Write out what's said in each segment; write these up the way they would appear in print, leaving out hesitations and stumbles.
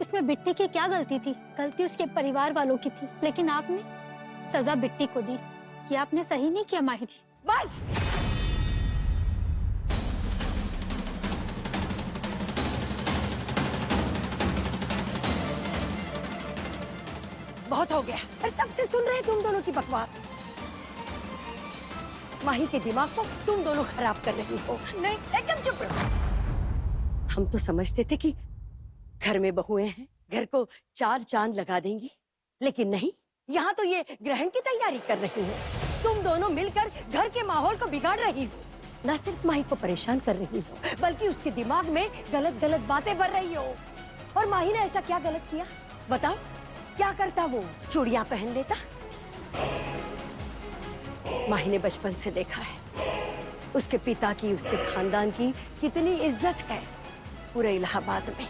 इसमें बिट्टी की क्या गलती थी? गलती उसके परिवार वालों की थी, लेकिन आपने सजा बिट्टी को दी। ये आपने सही नहीं किया माही जी। बस बहुत हो गया। अरे तब से सुन रहे हैं तुम दोनों की बकवास। माही के दिमाग को तुम दोनों खराब कर रही हो। नहीं, एकदम चुप रहो। हम तो समझते थे कि घर में बहुएं हैं, घर को चार चांद लगा देंगी, लेकिन नहीं, यहाँ तो ये ग्रहण की तैयारी कर रही हो। तुम दोनों मिलकर घर के माहौल को बिगाड़ रही हो। न सिर्फ माही को परेशान कर रही हो, बल्कि उसके दिमाग में गलत गलत बातें भर रही हो। और माही ने ऐसा क्या गलत किया बताओ? क्या करता वो? चूड़ियां पहन लेता। माही ने बचपन से देखा है उसके पिता की, उसके खानदान की कितनी इज्जत है पूरे इलाहाबाद में।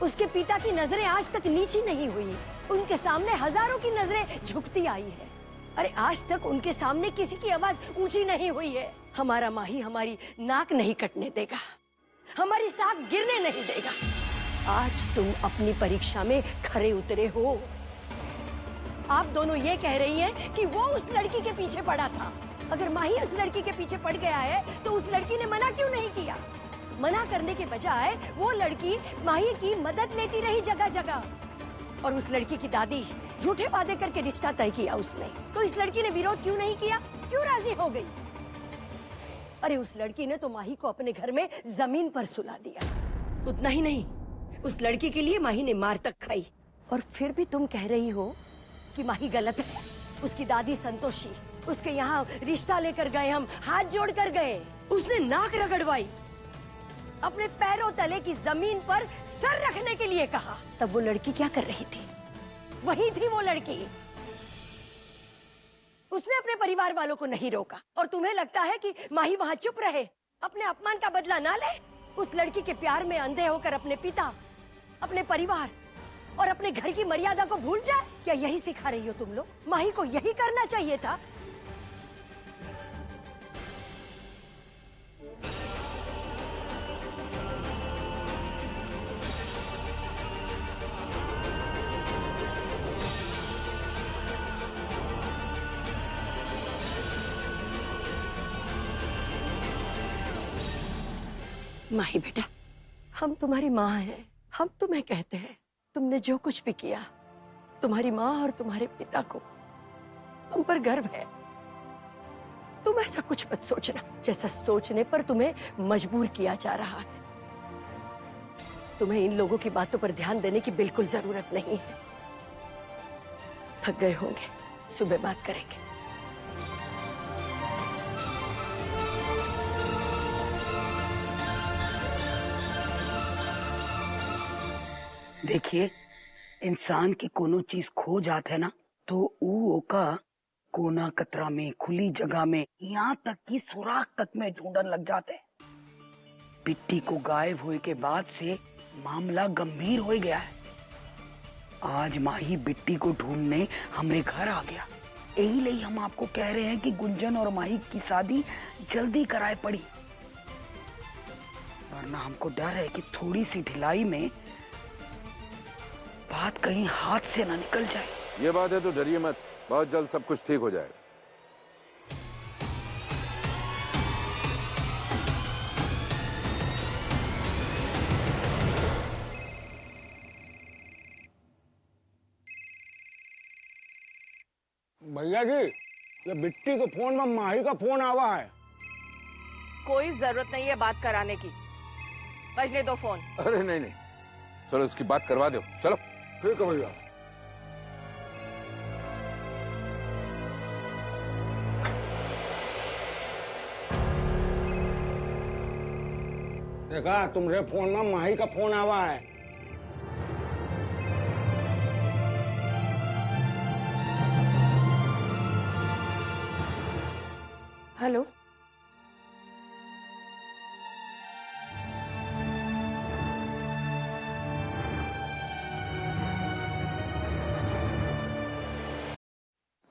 उसके पिता की नजरें आज तक नीची नहीं हुई। उनके सामने हजारों की नजरें झुकती आई है। अरे आज तक उनके सामने किसी की आवाज ऊंची नहीं हुई है। हमारा माही हमारी नाक नहीं कटने देगा, हमारी साख गिरने नहीं देगा। आज तुम अपनी परीक्षा में खरे उतरे हो। आप दोनों ये कह रही हैं कि वो उस लड़की के पीछे पड़ा था। अगर माही उस लड़की के पीछे पड़ गया है तो उस लड़की ने मना क्यों नहीं किया? मना करने के बजाय वो लड़की माही की मदद लेती रही जगह जगह। और उस लड़की की दादी झूठे वादे करके रिश्ता तय किया उसने, तो इस लड़की ने विरोध क्यों नहीं किया? क्यों राजी हो गई? अरे उस लड़की ने तो माही को अपने घर में जमीन पर सुला दिया। उतना ही नहीं, उस लड़की के लिए माही ने मार तक खाई। और फिर भी तुम कह रही हो कि माही गलत है। उसकी दादी संतोषी उसके यहाँ रिश्ता लेकर गए, हम हाथ जोड़ कर गए, उसने नाक रगड़वाई, अपने पैरों तले की जमीन पर सर रखने के लिए कहा। तब वो लड़की क्या कर रही थी? वही थी वो लड़की। उसने अपने परिवार वालों को नहीं रोका। और तुम्हें लगता है कि माही वहां चुप रहे, अपने अपमान का बदला ना ले? उस लड़की के प्यार में अंधे होकर अपने पिता, अपने परिवार और अपने घर की मर्यादा को भूल जाए? क्या यही सिखा रही हो तुम लोग? माही को यही करना चाहिए था। माही बेटा, हम तुम्हारी माँ हैं। हम तुम्हें कहते हैं, तुमने जो कुछ भी किया, तुम्हारी माँ और तुम्हारे पिता को तुम पर गर्व है। तुम ऐसा कुछ मत सोचना जैसा सोचने पर तुम्हें मजबूर किया जा रहा है। तुम्हें इन लोगों की बातों पर ध्यान देने की बिल्कुल जरूरत नहीं है। थक गए होंगे, सुबह बात करेंगे। देखिए, इंसान की कोनो चीज खो जात है ना, तो ऊ ओका कोना कतरा में, खुली जगह में, यहाँ तक कि सुराख तक में ढूंढन लग जाते हैं। बिट्टी को गायब होने के बाद से मामला गंभीर हो गया है। आज माही बिट्टी को ढूंढने हमरे घर आ गया। यही लिए हम आपको कह रहे हैं कि गुंजन और माही की शादी जल्दी कराए पड़ी, वरना हमको डर है कि थोड़ी सी ढिलाई में बात कहीं हाथ से ना निकल जाए। ये बात है तो डरिए मत, बहुत जल्द सब कुछ ठीक हो जाएगा। भैया जी, ये बिट्टी के फोन में माही का फोन आवा है। कोई जरूरत नहीं है बात कराने की, बजने दो फोन। अरे नहीं नहीं, चलो इसकी बात करवा दो, चलो। ठीक है भैया। देखा, तुम्हारे फोन में माही का फोन आवा है। हेलो,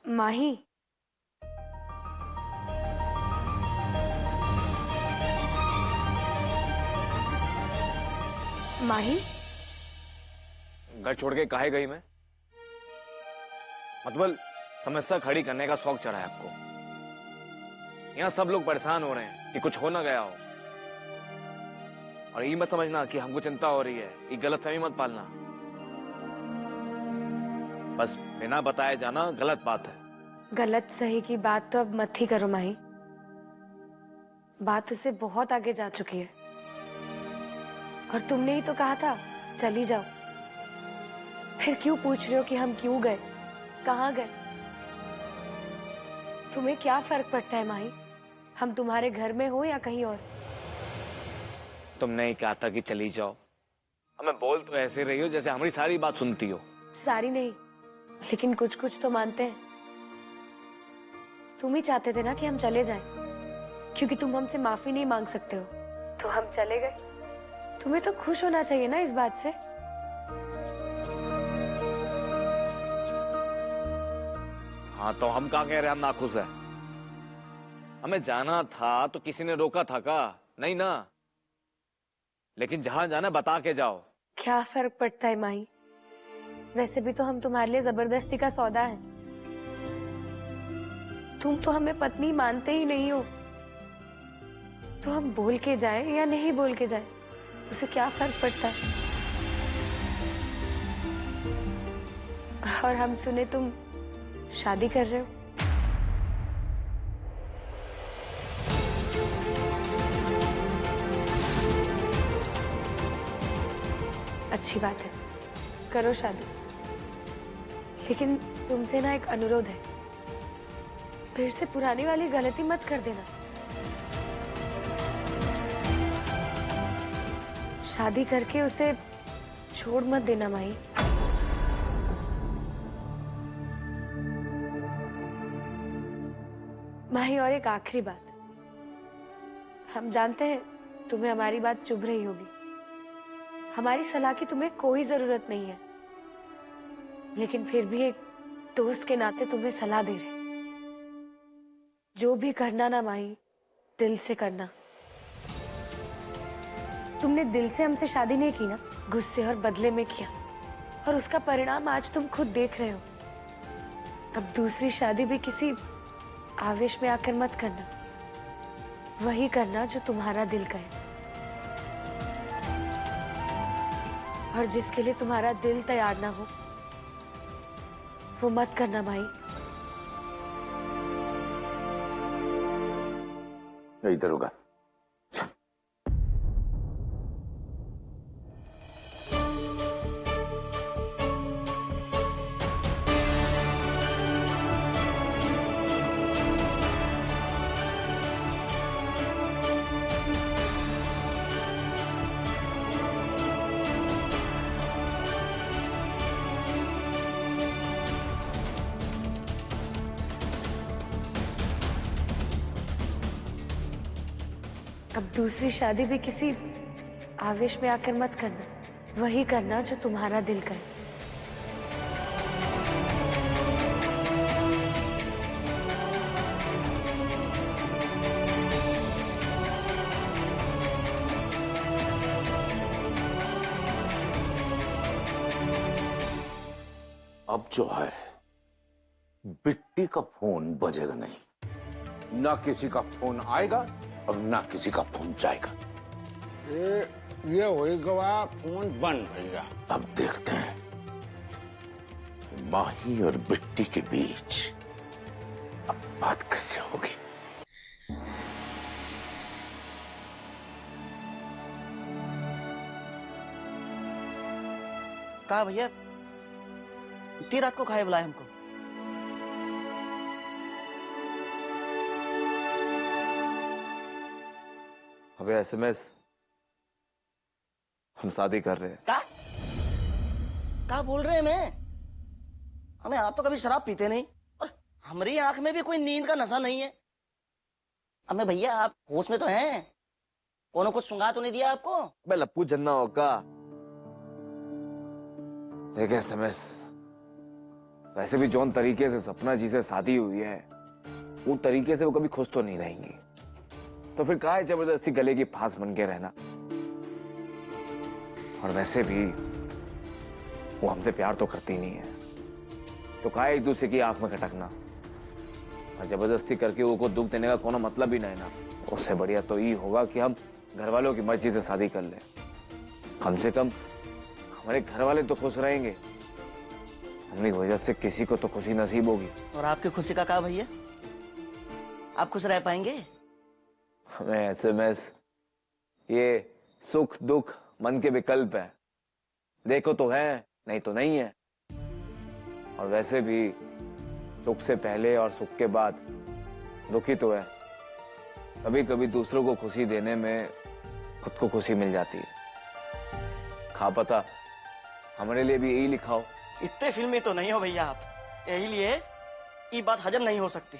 माही। माही, घर छोड़ के काहे गई मैं? मतलब समस्या खड़ी करने का शौक चढ़ा है आपको। यहाँ सब लोग परेशान हो रहे हैं कि कुछ हो ना गया हो, और ये मत समझना कि हमको चिंता हो रही है। ये गलतफहमी मत पालना। बस बिना बताए जाना गलत बात है। गलत सही की बात तो अब मत ही करो माही। बात उससे बहुत आगे जा चुकी है, और तुमने ही तो कहा था चली जाओ। फिर क्यों पूछ रहे हो कि हम क्यों गए, कहाँ गए? तुम्हें क्या फर्क पड़ता है माही, हम तुम्हारे घर में हो या कहीं और? तुमने ही कहा था कि चली जाओ। हमें बोल तो ऐसे रही हो जैसे हमारी सारी बात सुनती हो। सारी नहीं, लेकिन कुछ कुछ तो मानते हैं। तुम ही चाहते थे ना कि हम चले जाएं, क्योंकि तुम हमसे माफी नहीं मांग सकते हो, तो हम चले गए। तुम्हें तो खुश होना चाहिए ना इस बात से। हाँ तो हम कहाँ कह रहे हैं हम नाखुश है? हमें जाना था तो किसी ने रोका था का? नहीं ना। लेकिन जहां जाना बता के जाओ। क्या फर्क पड़ता है माही, वैसे भी तो हम तुम्हारे लिए जबरदस्ती का सौदा है। तुम तो हमें पत्नी मानते ही नहीं हो, तो हम बोल के जाए या नहीं बोल के जाए, उसे क्या फर्क पड़ता है? और हम सुने तुम शादी कर रहे हो। अच्छी बात है, करो शादी। लेकिन तुमसे ना एक अनुरोध है, फिर से पुरानी वाली गलती मत कर देना। शादी करके उसे छोड़ मत देना माही। माही, और एक आखिरी बात, हम जानते हैं तुम्हें हमारी बात चुभ रही होगी, हमारी सलाह की तुम्हें कोई जरूरत नहीं है, लेकिन फिर भी एक दोस्त के नाते तुम्हें सलाह दे रहे। जो भी करना ना माही, दिल से करना। तुमने दिल से हमसे शादी नहीं की ना, गुस्से और बदले में किया, और उसका परिणाम आज तुम खुद देख रहे हो। अब दूसरी शादी भी किसी आवेश में आकर मत करना, वही करना जो तुम्हारा दिल कहे, और जिसके लिए तुम्हारा दिल तैयार ना हो वो मत करना माही। इधर होगा। अब दूसरी शादी भी किसी आवेश में आकर मत करना, वही करना जो तुम्हारा दिल करे। अब जो है बिट्टी का फोन बजेगा नहीं, ना किसी का फोन आएगा और ना किसी का फोन जाएगा। ये होई गवा फोन बंद भैया। अब देखते हैं कि माही और बिट्टी के बीच अब बात कैसे होगी। कहा भैया, इतनी रात को खाए बुलाए हमको? अबे एसएमएस, हम शादी कर रहे हैं। क्या बोल रहे हैं? हमें आप तो कभी शराब पीते नहीं, और हमारी आंख में भी कोई नींद का नशा नहीं है। हमें भैया आप होश में तो हैं? कोनो कुछ सुंगा तो नहीं दिया आपको? अबे लप्पू जन्ना होगा। देख एसएमएस, वैसे भी जौन तरीके से सपना जी से शादी हुई है, वो तरीके से वो कभी खुश तो नहीं रहेंगी, तो फिर काहे जबरदस्ती गले की फांस बन के रहना। और वैसे भी वो हमसे प्यार तो करती नहीं है, तो काहे एक दूसरे की आंख में खटकना और जबरदस्ती करके वो को दुख देने का कोनो मतलब ही नहीं ना। उससे बढ़िया तो ये होगा कि हम घर वालों की मर्जी से शादी कर लें। कम से कम हमारे घर वाले तो खुश रहेंगे, हमारी वजह से किसी को तो खुशी नसीब होगी। और आपकी खुशी का क्या भैया, आप खुश रह पाएंगे? हमें एसएमएस, ये सुख दुख मन के विकल्प है, देखो तो है नहीं तो नहीं है। और वैसे भी सुख से पहले और सुख के बाद दुखी तो है। कभी कभी दूसरों को खुशी देने में खुद को खुशी मिल जाती है। खा पता हमारे लिए भी यही लिखा हो। इतने फिल्मी तो नहीं हो भैया आप, यही लिए ये बात हजम नहीं हो सकती।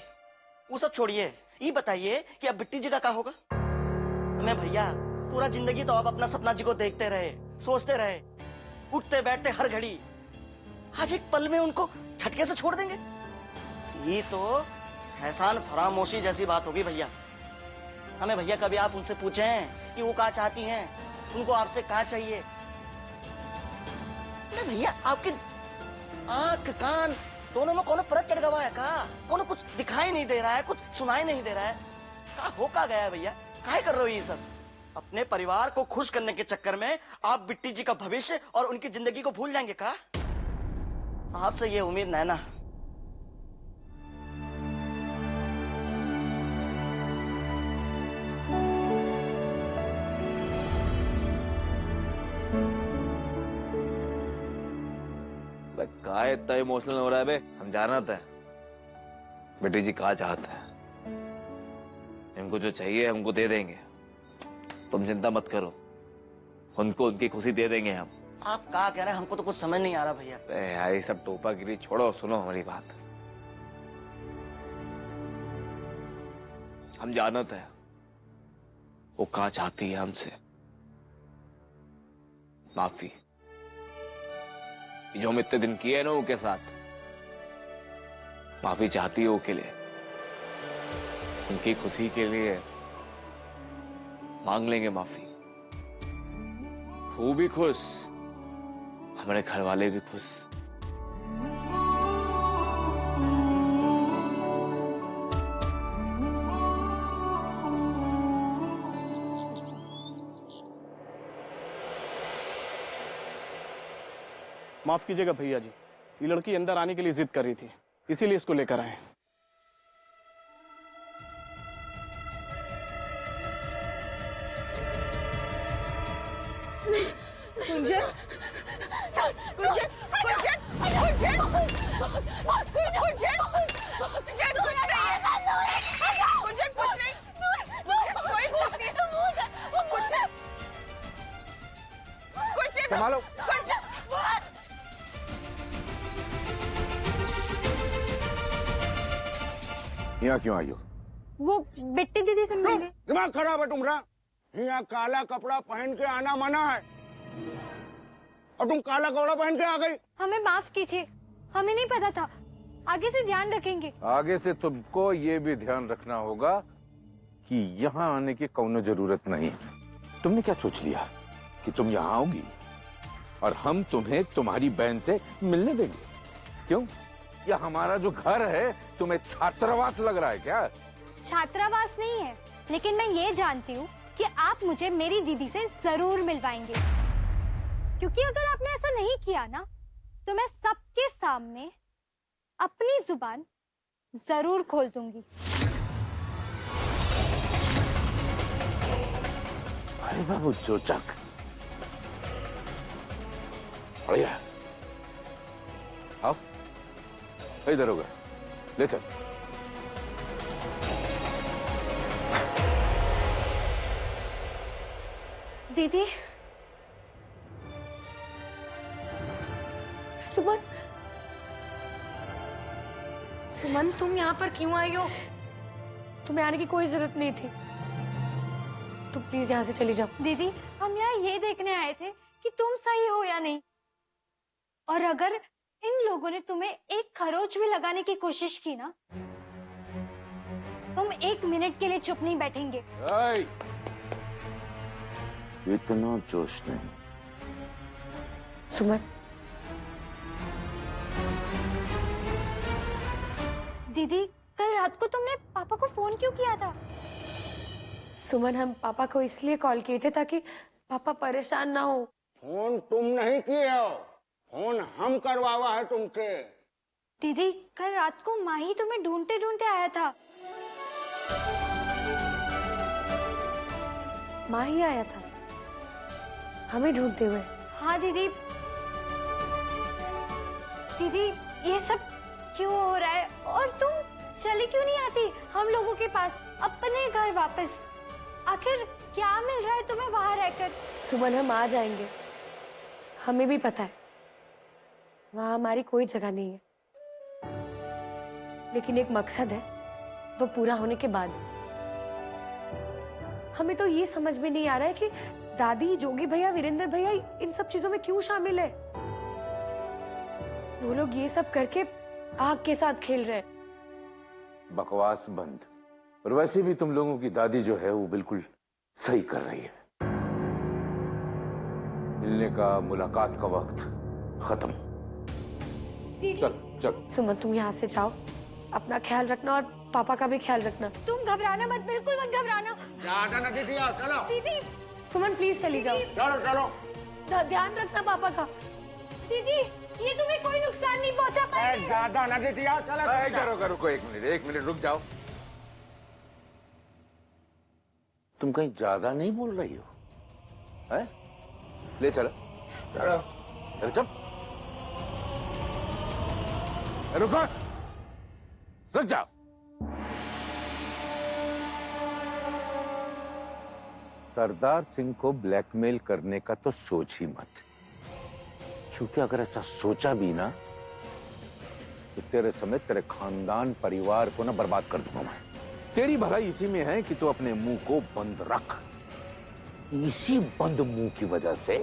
वो सब छोड़िए, ये बताइए कि अब बिट्टी जी का क्या होगा? हमें भैया पूरा जिंदगी तो आप अपना सपना जी को देखते रहे, सोचते रहे, उठते बैठते हर घड़ी, आज एक पल में उनको झटके से छोड़ देंगे? ये तो एहसान फरामोशी जैसी बात होगी भैया। हमें भैया कभी आप उनसे पूछें कि वो क्या चाहती हैं, उनको आपसे क्या चाहिए? अरे भैया आपके आंख कान दोनों में कोनो परत चढ़ गवा है का? कोनो कुछ दिखाई नहीं दे रहा है, कुछ सुनाई नहीं दे रहा है का? हो का गया है भैया, काहे कर रहे हो ये सब? अपने परिवार को खुश करने के चक्कर में आप बिट्टी जी का भविष्य और उनकी जिंदगी को भूल जाएंगे का? आपसे ये उम्मीद नहीं ना। काहे इतना इमोशनल हो रहा है बे? हम जाना था बेटी जी कहा चाहते हैं, इनको जो चाहिए हमको दे देंगे, तुम चिंता मत करो, उनको उनकी खुशी दे देंगे हम। आप क्या कह रहे हैं, हमको तो कुछ समझ नहीं आ रहा भैया। यार ये सब टोपागिरी छोड़ो, सुनो हमारी बात। हम जानते हैं वो कहा चाहती है हमसे, माफी। जो हम इतने दिन किए ना उनके साथ, माफी चाहती है वो के लिए, उनकी खुशी के लिए मांग लेंगे माफी। वो भी खुश, हमारे घर वाले भी खुश। माफ कीजिएगा भैया जी, ये लड़की अंदर आने के लिए जिद कर रही थी, इसीलिए इसको लेकर आए। कुंजन, कुंजन, कुंजन, कुंजन, कुंजन कुछ नहीं, कोई भूत नहीं, कुंजन, संभालो। यहाँ क्यों आई हो? वो बिट्टी दीदी से मिलने। दिमाग खराब है तुम्हारा? यहाँ काला कपड़ा पहन के आना मना है और तुम काला कपड़ा पहन के आ गई। हमें माफ कीजिए, हमें नहीं पता था, आगे से ध्यान रखेंगे। आगे से तुमको ये भी ध्यान रखना होगा कि यहाँ आने की कोनो जरूरत नहीं। तुमने क्या सोच लिया कि तुम यहाँ आओगी और हम तुम्हें तुम्हारी बहन से मिलने देंगे? क्यों? या हमारा जो घर है तुम्हें छात्रावास लग रहा है क्या? छात्रावास नहीं है, लेकिन मैं ये जानती हूँ कि आप मुझे मेरी दीदी से जरूर मिलवाएंगे, क्योंकि अगर आपने ऐसा नहीं किया ना तो मैं सबके सामने अपनी जुबान जरूर खोल दूंगी। अरे बाबू चोचक, बढ़िया। आओ इधर होगा, ले चल। दीदी, सुमन, सुमन तुम यहाँ पर क्यों आई हो? तुम्हें आने की कोई जरूरत नहीं थी, तुम प्लीज यहाँ से चली जाओ। दीदी हम यहाँ ये देखने आए थे कि तुम सही हो या नहीं, और अगर इन लोगों ने तुम्हें एक खरोच भी लगाने की कोशिश की ना, तुम 1 मिनट के लिए चुप नहीं बैठेंगे। इतना जोश नहीं। सुमन, दीदी, कल रात को तुमने पापा को फोन क्यों किया था? सुमन, हम पापा को इसलिए कॉल किए थे ताकि पापा परेशान ना हो। फोन तुम नहीं किए हो, फोन हम करवावा है तुमसे। दीदी, कल रात को माही तुम्हें ढूंढते ढूंढते आया था। माही आया था हमें ढूंढते हुए? हाँ दीदी। दीदी, ये सब क्यों हो रहा है? और तुम चली क्यों नहीं आती हम लोगों के पास, अपने घर वापस? आखिर क्या मिल रहा है तुम्हें वहां रहकर? सुमन, हम आ जाएंगे, हमें भी पता है वहां हमारी कोई जगह नहीं है, लेकिन एक मकसद है, वो पूरा होने के बाद। हमें तो ये समझ में नहीं आ रहा है कि दादी, जोगी भैया, वीरेंद्र भैया इन सब चीजों में क्यों शामिल है। वो लोग ये सब करके आग के साथ खेल रहे हैं। बकवास बंद। और वैसे भी तुम लोगों की दादी जो है वो बिल्कुल सही कर रही है। मिलने का, मुलाकात का वक्त खत्म। चल चल। सुमन, तुम यहाँ से जाओ, अपना ख्याल रखना और पापा का भी ख्याल रखना। तुम घबराना मत, बिल्कुल मत घबराना। ज्यादा ना दीदी, चलो। दीदी, सुमन प्लीज चली जाओ। चलो चलो। ध्यान रखना पापा का। दीदी, ये तुम्हें कोई नुकसान नहीं पहुंचा पाएगी। ज्यादा ना दीदी, चलो। करो, एक मिनट रुक जाओ। तुम कहीं ज्यादा नहीं बोल रही हो, है? ले चलो चलो चल। रुको, रुक जाओ। सरदार सिंह को ब्लैकमेल करने का तो सोच ही मत, क्योंकि अगर ऐसा सोचा भी ना तो तेरे समेत तेरे खानदान, परिवार को ना बर्बाद कर दूंगा मैं। तेरी भलाई इसी में है कि तू अपने मुंह को बंद रख। इसी बंद मुंह की वजह से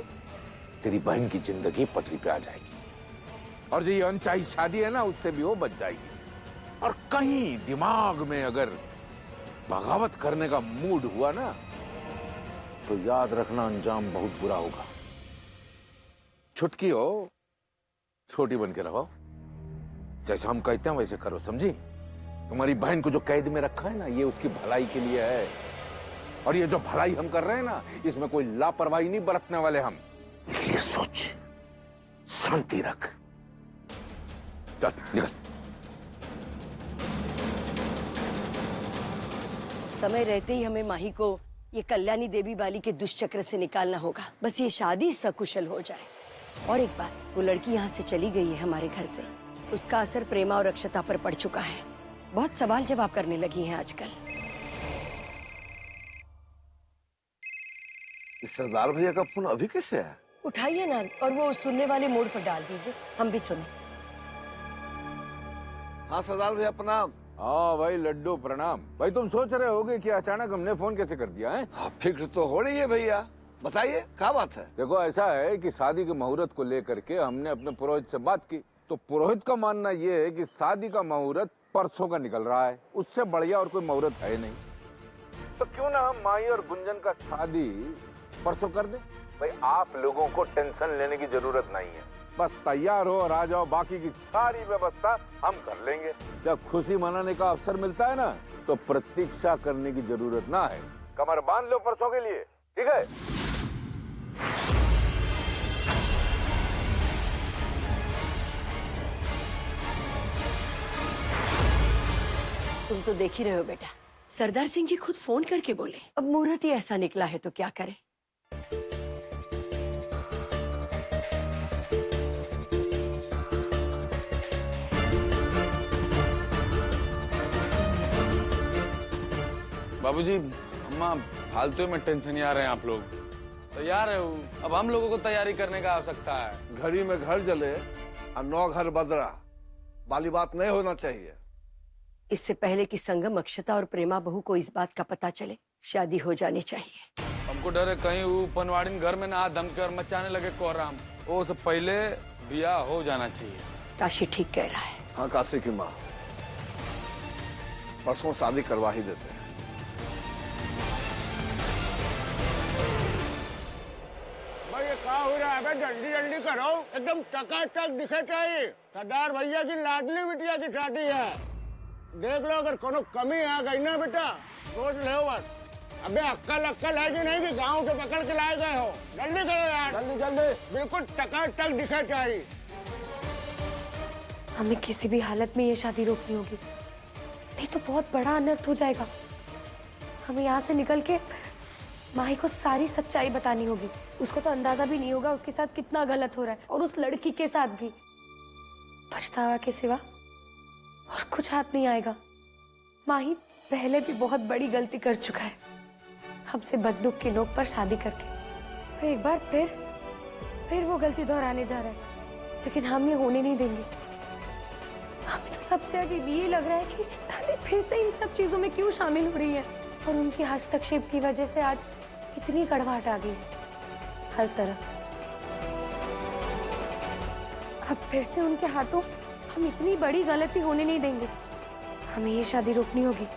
तेरी बहन की जिंदगी पटरी पे आ जाएगी, और जो ये अनचाही शादी है ना, उससे भी वो बच जाएगी। और कहीं दिमाग में अगर बगावत करने का मूड हुआ ना, तो याद रखना अंजाम बहुत बुरा होगा। छुटकी हो, छोटी बन के रहो, जैसा हम कहते हैं वैसे करो, समझी? तुम्हारी बहन को जो कैद में रखा है ना, ये उसकी भलाई के लिए है। और ये जो भलाई हम कर रहे हैं ना, इसमें कोई लापरवाही नहीं बरतने वाले हम। इसलिए सोच, शांति रख। चल निकल। समय रहते ही हमें माही को ये कल्याणी देवी वाली के दुष्चक्र से निकालना होगा। बस ये शादी सकुशल हो जाए। और एक बात, वो लड़की यहाँ से चली गई है हमारे घर से, उसका असर प्रेमा और अक्षता पर पड़ चुका है। बहुत सवाल जवाब करने लगी हैं आजकल। सरदार भैया का फोन अभी कैसे है? उठाइए ना, और वो सुनने वाले मोड पर डाल दीजिए, हम भी सुने। हाँ सरदार भैया प्रणाम। हाँ भाई लड्डू प्रणाम। भाई तुम सोच रहे होगे कि अचानक हमने फोन कैसे कर दिया है? हाँ, फिक्र तो हो रही है भैया, बताइए क्या बात है? देखो ऐसा है कि शादी के मुहूर्त को लेकर के हमने अपने पुरोहित से बात की, तो पुरोहित का मानना ये है कि शादी का मुहूर्त परसों का निकल रहा है, उससे बढ़िया और कोई मुहूर्त है नहीं। तो क्यों ना हम माही और गुंजन का शादी परसों कर दें? भाई आप लोगों को टेंशन लेने की जरूरत नहीं है, बस तैयार हो और आ जाओ, बाकी की सारी व्यवस्था हम कर लेंगे। जब खुशी मनाने का अवसर मिलता है ना, तो प्रतीक्षा करने की जरूरत ना है। कमर बांध लो परसों के लिए, ठीक है? तुम तो देख ही रहे हो बेटा, सरदार सिंह जी खुद फोन करके बोले। अब मुहूर्त ही ऐसा निकला है तो क्या करे। बाबूजी, अम्मा, फालतू में टेंशन नहीं आ रहे हैं आप लोग। तैयार है वो, अब हम लोगों को तैयारी करने का आवश्यकता है। घड़ी में घर जले और 9 घर बदरा वाली बात नहीं होना चाहिए। इससे पहले कि संगम, अक्षता और प्रेमा बहू को इस बात का पता चले, शादी हो जानी चाहिए। हमको डर है कहीं वो पनवाड़ी घर में ना धमके और मचाने लगे कोहराम। वो सब पहले ब्याह हो जाना चाहिए। काशी ठीक कह रहा है। हाँ काशी की माँ, परसों शादी करवा ही देते हैं। भाई ये क्या हो रहा है? जल्दी जल्दी करो, एकदम चकाचक दिखे चाहिए। सरदार भैया की लाडली बिटिया की शादी है। देख लो अगर कोनो कमी आ गई ना बेटा सोच लो बस। अबे अक्कल है कि नहीं कि गांव से पकड़ के लाए गए हो? जल्दी करो यार, जल्दी जल्दी, बिल्कुल टकाटक दिखे चाहिए। हमें किसी भी हालत में ये शादी रोकनी होगी, नहीं तो बहुत बड़ा अनर्थ हो जाएगा। हमें यहाँ से निकल के माही को सारी सच्चाई बतानी होगी। उसको तो अंदाजा भी नहीं होगा उसके साथ कितना गलत हो रहा है, और उस लड़की के साथ भी। पछतावा के सिवा और कुछ हाथ नहीं आएगा। माही पहले भी बहुत बड़ी गलती कर चुका है, हमसे बंदूक की नोक पर शादी करके, और एक बार फिर वो गलती दोहराने जा रहा है। लेकिन हम ये होने नहीं देंगे। हमें तो सबसे अजीब ये लग रहा है कि दादी फिर से इन सब चीजों में क्यों शामिल हो रही है, और उनकी हस्तक्षेप की वजह से आज इतनी कड़वाहट आ गई हर तरफ। अब फिर से उनके हाथों हम इतनी बड़ी गलती होने नहीं देंगे। हमें ये शादी रोकनी होगी।